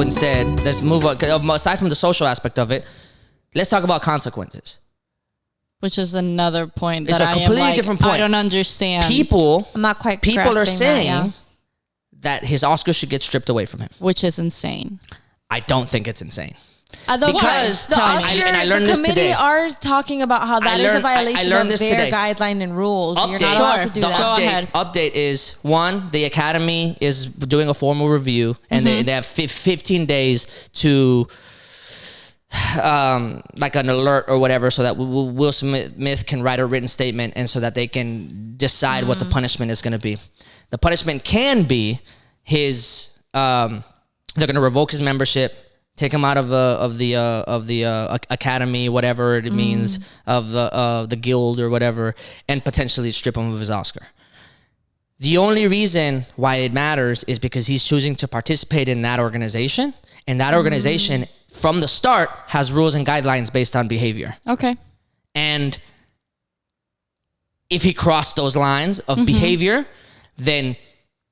instead, let's move on. Aside from the social aspect of it, let's talk about consequences. Which is another point It's that a completely different point. I don't understand. I'm not quite. People are grasping saying that his Oscar should get stripped away from him. Which is insane. I don't think it's insane. Because the committee today. Are talking about how that is a violation of their guideline and rules. You're not allowed to do that. Go ahead. Update is, one, the Academy is doing a formal review, and they have 15 days to like an alert or whatever, so that Will Smith can write a written statement, and so that they can decide what the punishment is going to be. The punishment can be his. They're going to revoke his membership, take him out of the academy, whatever it means, of the guild or whatever, and potentially strip him of his Oscar. The only reason why it matters is because he's choosing to participate in that organization, and that organization from the start has rules and guidelines based on behavior. Okay. And if he crossed those lines of behavior, then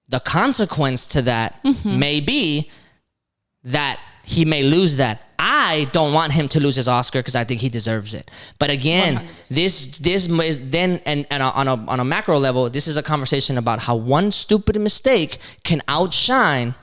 the consequence to that may be that he may lose that. I don't want him to lose his Oscar because I think he deserves it. But again, 100%. this is then, and on a macro level, this is a conversation about how one stupid mistake can outshine.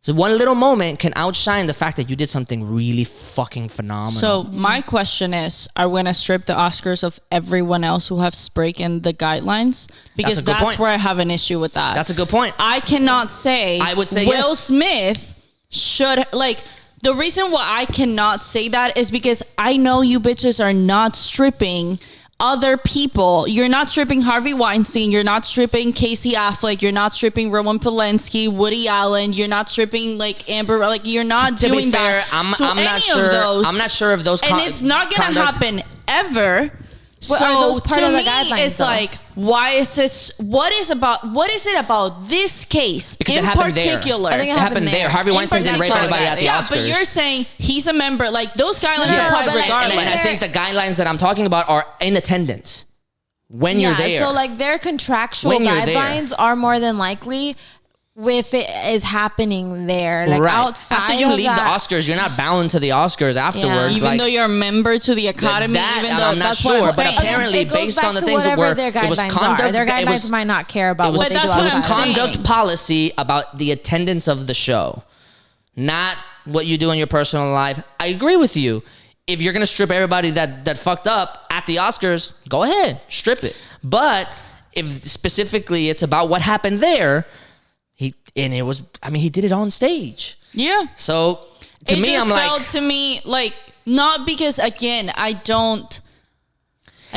So one little moment can outshine the fact that you did something really fucking phenomenal. So my question is, are we going to strip the Oscars of everyone else who has broken the guidelines? Because that's where I have an issue with that. That's a good point. I cannot say, I would say Will Smith should, like, the reason why I cannot say that is because I know you bitches are not stripping other people. You're not stripping Harvey Weinstein. You're not stripping Casey Affleck. You're not stripping Roman Polanski, Woody Allen. You're not stripping like Amber. Like you're not doing that. I'm not sure. Those. I'm not sure if those. And it's not gonna happen ever. What so are those part to of the me, guidelines, it's though? like, why is this? What is it about this case because in it happened particular? I think it happened there. Harvey Weinstein didn't rape anybody at the Oscars. But you're saying he's a member. Like those guidelines apply regardless. And I think the guidelines that I'm talking about are in attendance when you're there. So like their contractual guidelines are more than likely if it is happening there, like outside. After you leave the Oscars, you're not bound to the Oscars afterwards. Even though you're a member to the Academy, I'm not sure, but apparently based on the things that were, their guidelines their guidelines might not care about what they do. It was conduct policy about the attendance of the show, not what you do in your personal life. I agree with you. If you're gonna strip everybody that fucked up at the Oscars, go ahead, strip it. But if specifically it's about what happened there. He did it on stage. Yeah. So to me, I'm like, felt to me like not because again, I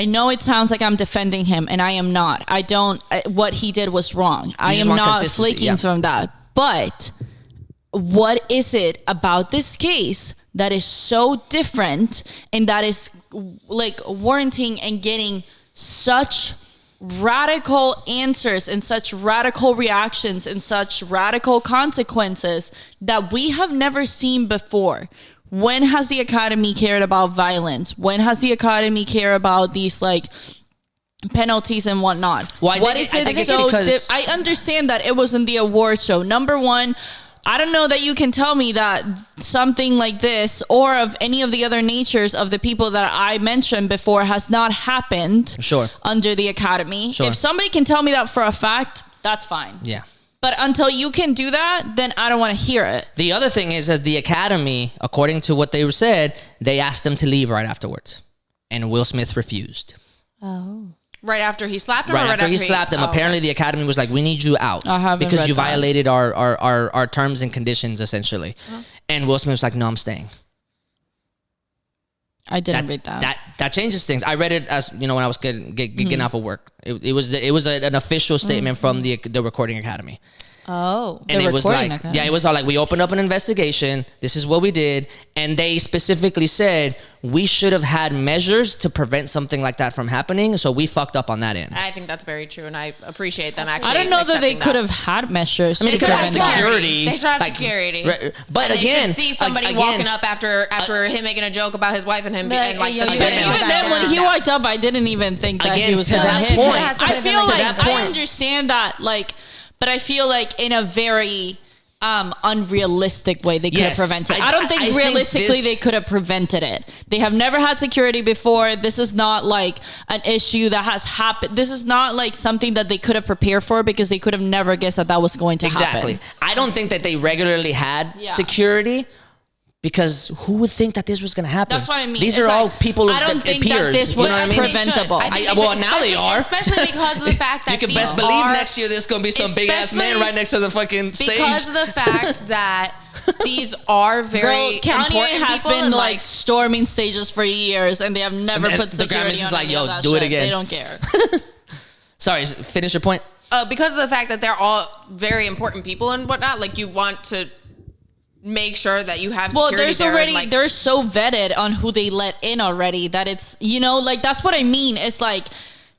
know it sounds like I'm defending him, and I am not. What he did was wrong. I am not flaking from that. But what is it about this case that is so different and that is like warranting and getting such radical answers and such radical reactions and such radical consequences that we have never seen before? When has the Academy cared about violence? When has the Academy cared about these like penalties and whatnot? Well, I understand that it wasn't the awards show. Number one, I don't know that you can tell me that something like this or of any of the other natures of the people that I mentioned before has not happened under the Academy. Sure. If somebody can tell me that for a fact, that's fine. Yeah. But until you can do that, then I don't want to hear it. The other thing is, as the Academy, according to what they said, they asked him to leave right afterwards. And Will Smith refused. Oh. Right after he slapped him? Right after he slapped him. Apparently the Academy was like, we need you out. Because you violated our terms and conditions, essentially. And Will Smith was like, no, I'm staying. I didn't read that. That changes things. I read it as, when I was getting off of work. It was an official statement from the Recording Academy. Oh, and it was like, it was all like, we opened up an investigation. This is what we did. And they specifically said, we should have had measures to prevent something like that from happening. So we fucked up on that end. I think that's very true. And I appreciate them actually. I don't know that they could have had measures. I mean, they could have security. They should have security. But and again, they should see somebody walking up after him making a joke about his wife and him being like, even then when he walked up, I didn't even think that he was going to hit him. I feel like I understand that, like, but I feel like in a very unrealistic way they could have prevented it. I don't think realistically they could have prevented it. They have never had security before. This is not like an issue that has happened. This is not like something that they could have prepared for because they could have never guessed that was going to happen. Exactly. I don't think that they regularly had security. Because who would think that this was going to happen? That's what I mean. These are all people, I don't think peers. That this was preventable. Well, now they are. Especially because of the fact that you can best believe next year there's going to be some big ass man right next to the fucking stage. Because of the fact that these are very Kanye has been like storming stages for years, and they have never put security on like, yo, do shit. it again. They don't care. Sorry, finish your point. Because of the fact that they're all very important people and whatnot, like you want to make sure that you have security. Well, there's already they're so vetted on who they let in already that it's, you know, like that's what I mean. It's like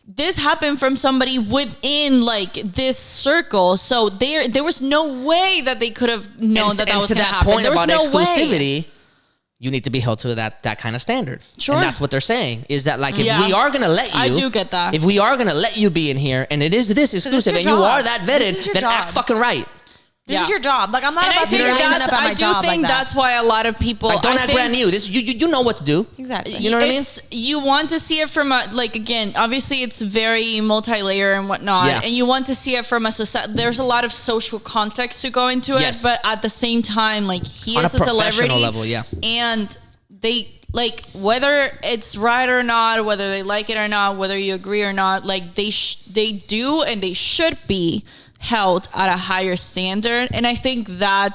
this happened from somebody within like this circle, so there was no way that they could have known that was going to happen. And to that point about exclusivity, you need to be held to that kind of standard. Sure. And that's what they're saying is that like if we are going to let you, I do get that. If we are going to let you be in here and it is this exclusive and you are that vetted, then act fucking right. This is your job. Like, I'm not about to line up at my job. I do think that's why a lot of people don't act brand new. This you know what to do. Exactly. You know what I mean? You want to see it from a, like, again, obviously it's very multi-layer and whatnot, and you want to see it from a society. There's a lot of social context to go into it, but at the same time, like, he is a celebrity level, and they, like, whether it's right or not, whether they like it or not, whether you agree or not, like, they do and they should be held at a higher standard. And I think I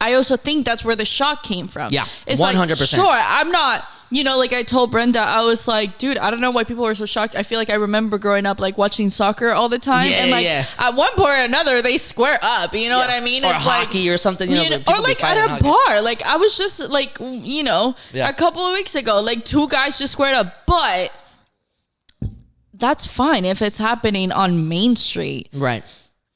also think that's where the shock came from. Yeah, it's 100%. Like, sure, I'm not, you know, like I told Brenda, I was like, dude, I don't know why people are so shocked. I feel like I remember growing up like watching soccer all the time, and like at one point or another they square up, you know what I mean? Or it's hockey like, or something, or like at a bar. Like I was just like, you know, a couple of weeks ago, like two guys just squared up, but that's fine if it's happening on Main Street. Right.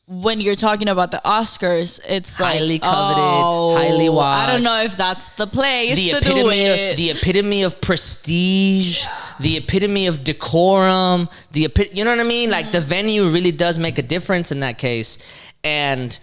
When you're talking about the Oscars, it's highly like coveted, highly watched. I don't know if that's the place the to epitome do it. The epitome of prestige, the epitome of decorum, you know what I mean? Like the venue really does make a difference in that case. And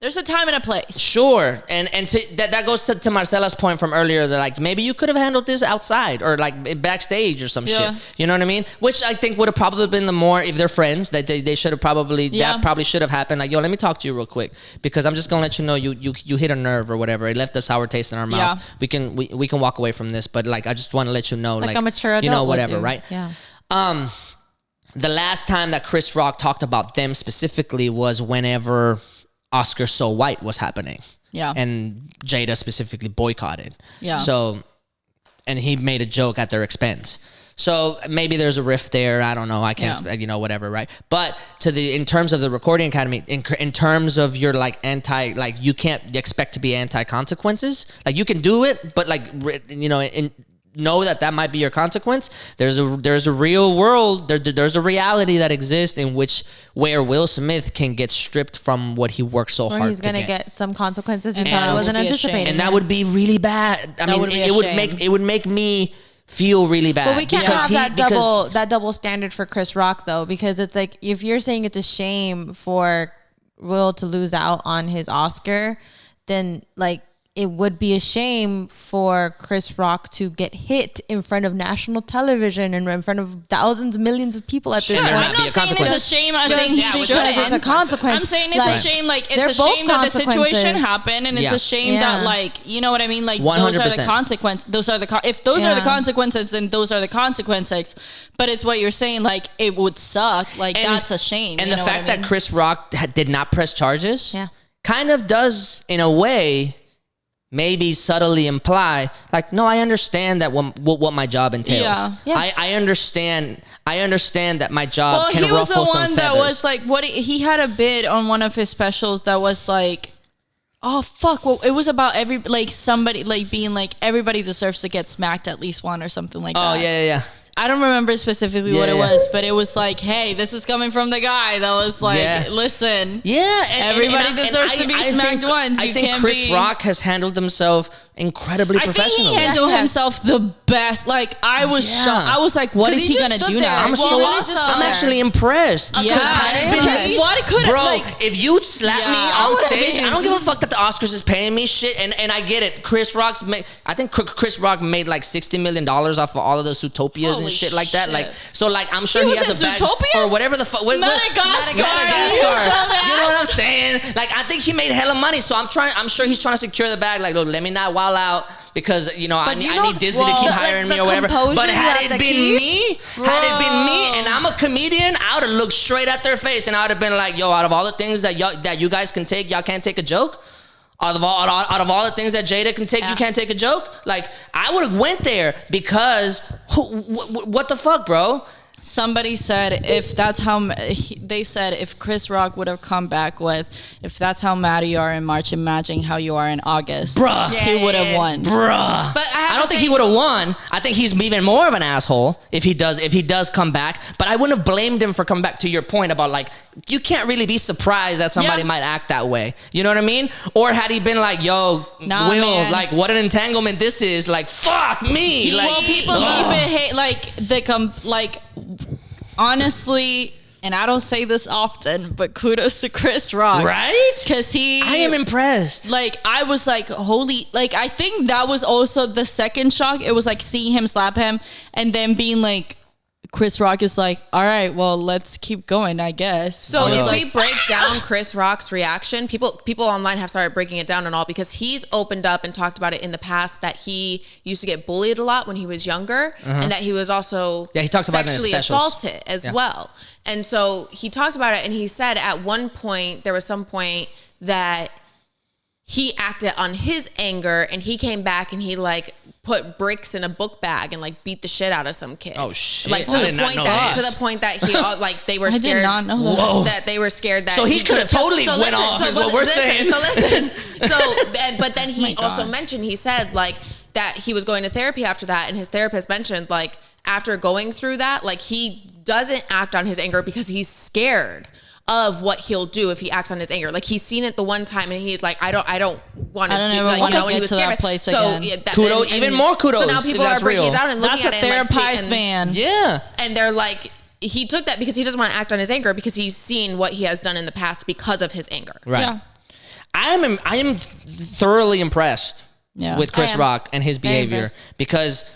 there's a time and a place. Sure. And that goes to Marcela's point from earlier that like maybe you could have handled this outside or like backstage or some shit. You know what I mean? Which I think would have probably been the more, if they're friends, that they should have probably, that probably should have happened. Like, yo, let me talk to you real quick because I'm just going to let you know you hit a nerve or whatever. It left a sour taste in our mouth. We can walk away from this, but like I just want to let you know. Like a mature adult, you know, whatever, right? Yeah. The last time that Chris Rock talked about them specifically was whenever Oscar So White was happening. Yeah. And Jada specifically boycotted. Yeah. So, and he made a joke at their expense. So maybe there's a rift there. I don't know. I can't, you know, whatever, right? But in terms of the Recording Academy, in terms of your like you can't expect to be anti-consequences. Like you can do it, but like, you know, know that might be your consequence. There's a real world. There's a reality that exists where Will Smith can get stripped from what he worked so hard to get. He's gonna get some consequences he probably wasn't anticipating, and that would be really bad. I mean, it would make me feel really bad. But we can't have that double standard for Chris Rock though, because it's like if you're saying it's a shame for Will to lose out on his Oscar, then like it would be a shame for Chris Rock to get hit in front of national television and in front of thousands, millions of people at this point. I'm not saying it's a shame. I'm saying it's a consequence. I'm saying it's a shame. Like it's a shame that the situation happened, and it's a shame that like you know what I mean. Like 100%. Those are the consequences. If those are the consequences, then those are the consequences. But it's what you're saying. Like it would suck. Like that's a shame. And the fact that Chris Rock did not press charges, kind of does in a way. Maybe subtly imply like, no, I understand that what my job entails. I understand that my job can ruffle some feathers. Well, he was the one that was like, he had a bit on one of his specials that was like, oh fuck, well, it was about somebody like being like everybody deserves to get smacked at least one or something like that. Oh yeah. I don't remember specifically what it was, but it was like, hey, this is coming from the guy that was like, listen. Yeah. Everybody deserves to be smacked once. I think Chris Rock has handled himself incredibly professional. I think he handled himself the best. Like, I was shocked. I was like, what is he gonna do now? I'm actually impressed. Yeah, what could bro? Like, if you slap me on stage, I don't give a fuck that the Oscars is paying me shit. And I get it. I think Chris Rock made like $60 million off of all of the Zootopias and shit like that. Like, so like I'm sure he has a bag or whatever the fuck. Madagascar. You know what I'm saying? Like, I think he made hella money. So I'm sure he's trying to secure the bag. Like, look, let me not wild out. Because I need Disney to keep hiring me or whatever. But had it been me, and I'm a comedian, I would have looked straight at their face and I would have been like, yo, out of all the things that you guys can take, y'all can't take a joke. Out of all the things that Jada can take, you can't take a joke. Like, I would have went there because what the fuck, bro? Somebody said if Chris Rock would have come back with, if that's how mad you are in March, imagine how you are in August. Bruh. He would have won. Bruh. But I don't think he would have won. I think he's even more of an asshole if he does come back. But I wouldn't have blamed him for coming back, to your point about like, you can't really be surprised that somebody might act that way. You know what I mean? Or had he been like, yo, Will, man. Like, what an entanglement this is. Like, fuck me. People even hate like honestly, and I don't say this often, but kudos to Chris Rock. Right? Because I am impressed. Like, I was like, holy, like, I think that was also the second shock. It was like seeing him slap him and then being like, Chris Rock is like, all right, well, let's keep going, I guess. So if we break down Chris Rock's reaction, people online have started breaking it down and all, because he's opened up and talked about it in the past that he used to get bullied a lot when he was younger, and that he was also he talks about sexually assaulted as well. And so he talked about it, and he said at one point, there was some point that he acted on his anger, and he came back and he like put bricks in a book bag and like beat the shit out of some kid. Oh shit! Like to the point that he like they were scared. I did not know that they were scared that. So he could have totally went off. Is what we're saying. So listen. But then he also mentioned, he said like that he was going to therapy after that, and his therapist mentioned like after going through that, like he doesn't act on his anger because he's scared of what he'll do if he acts on his anger. Like, he's seen it the one time and he's like, I don't want to do, like, you know, and he was scared. That place again. Yeah, kudos, even more kudos. So now people are breaking it down and looking at it. That's a therapized man. Yeah. And they're like, he took that because he doesn't want to act on his anger because he's seen what he has done in the past because of his anger. Right. Yeah. I am thoroughly impressed with Chris Rock and his behavior, because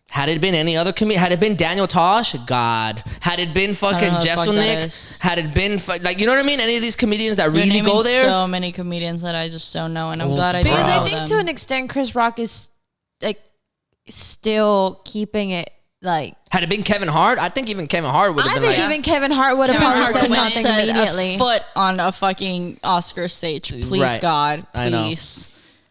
had it been any other comedian, had it been Daniel Tosh, God, had it been fucking Jeselnik, had it been like, you know what I mean? Any of these comedians that really go there. So many comedians that I just don't know, and I'm glad I because don't know I think to an extent Chris Rock is like still keeping it like. Had it been Kevin Hart, I think even Kevin Hart would have been like. I think even Kevin Hart would have probably said something immediately. A foot on a fucking Oscar stage, please, God, please. I know.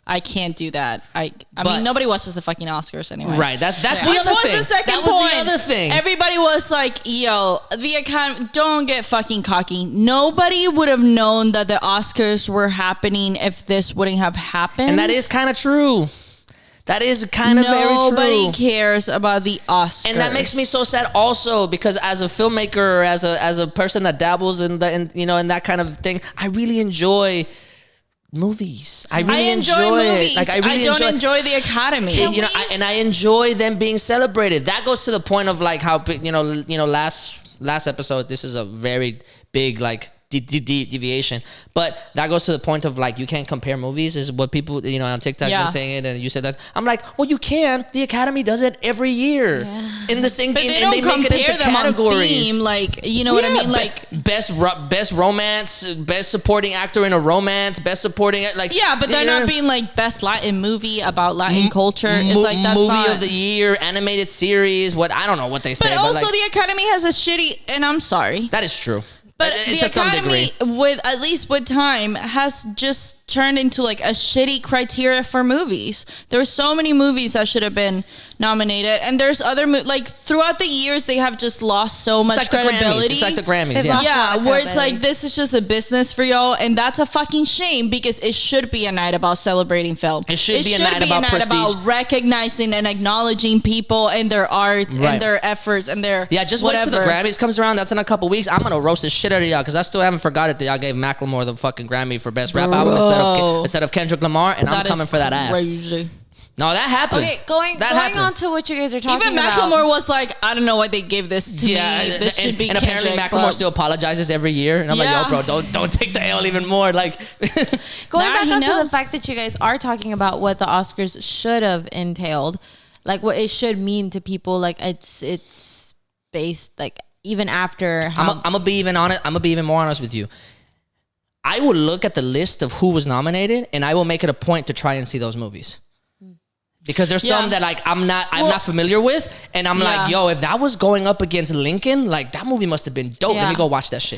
I can't do that. I mean, nobody watches the fucking Oscars anyway. Right. That's the other thing. Which was the second point. Was the other thing. Everybody was like, yo, the Academy, don't get fucking cocky. Nobody would have known that the Oscars were happening if this wouldn't have happened. And that is kind of true. That is kind of very true. Nobody cares about the Oscars. And that makes me so sad also, because as a filmmaker, as a person that dabbles in that kind of thing, I really enjoy movies. I really enjoy movies. It. Like, I don't enjoy the Academy. And I enjoy them being celebrated. That goes to the point of like how last episode. This is a very big like deviation, but that goes to the point of like, you can't compare movies, is what people on TikTok been saying it, and you said that. I'm like, well, you can. The Academy does it every year in the same, but and they make it into them categories. On theme, like, you know what I mean, like best romance, best supporting actor in a romance, best supporting like but they're not being like best Latin movie about Latin culture. It's like that's movie not of the year, animated series. What I don't know what they say, but also like, the Academy has a shitty. And I'm sorry, that is true. But it's the to some Academy, degree, with at least with time, has just turned into like a shitty criteria for movies. There were so many movies that should have been nominated, and there's other like throughout the years they have just lost so much credibility. It's like the Grammys, where it's like, this is just a business for y'all, and that's a fucking shame, because it should be a night about celebrating film. It should be a night about recognizing and acknowledging people and their art and their efforts and their just wait till the Grammys comes around. That's in a couple weeks. I'm gonna roast the shit out of y'all, because I still haven't forgot it that y'all gave Macklemore the fucking Grammy for best rap album instead of Kendrick Lamar, and I'm coming for that ass. Crazy. No, that happened. Okay, going on to what you guys are talking Even about. Macklemore was like, I don't know why they gave this to me. This should be and apparently Macklemore still apologizes every year. And I'm like, yo, bro, don't take the L even more. Like, going back onto the fact that you guys are talking about what the Oscars should have entailed, like what it should mean to people. Like it's based like even after. I'm gonna be even honest. I'm gonna be even more honest with you. I will look at the list of who was nominated, and I will make it a point to try and see those movies. Because there's some that like I'm not familiar with, and I'm like, yo, if that was going up against Lincoln, like that movie must have been dope. Let me go watch that shit.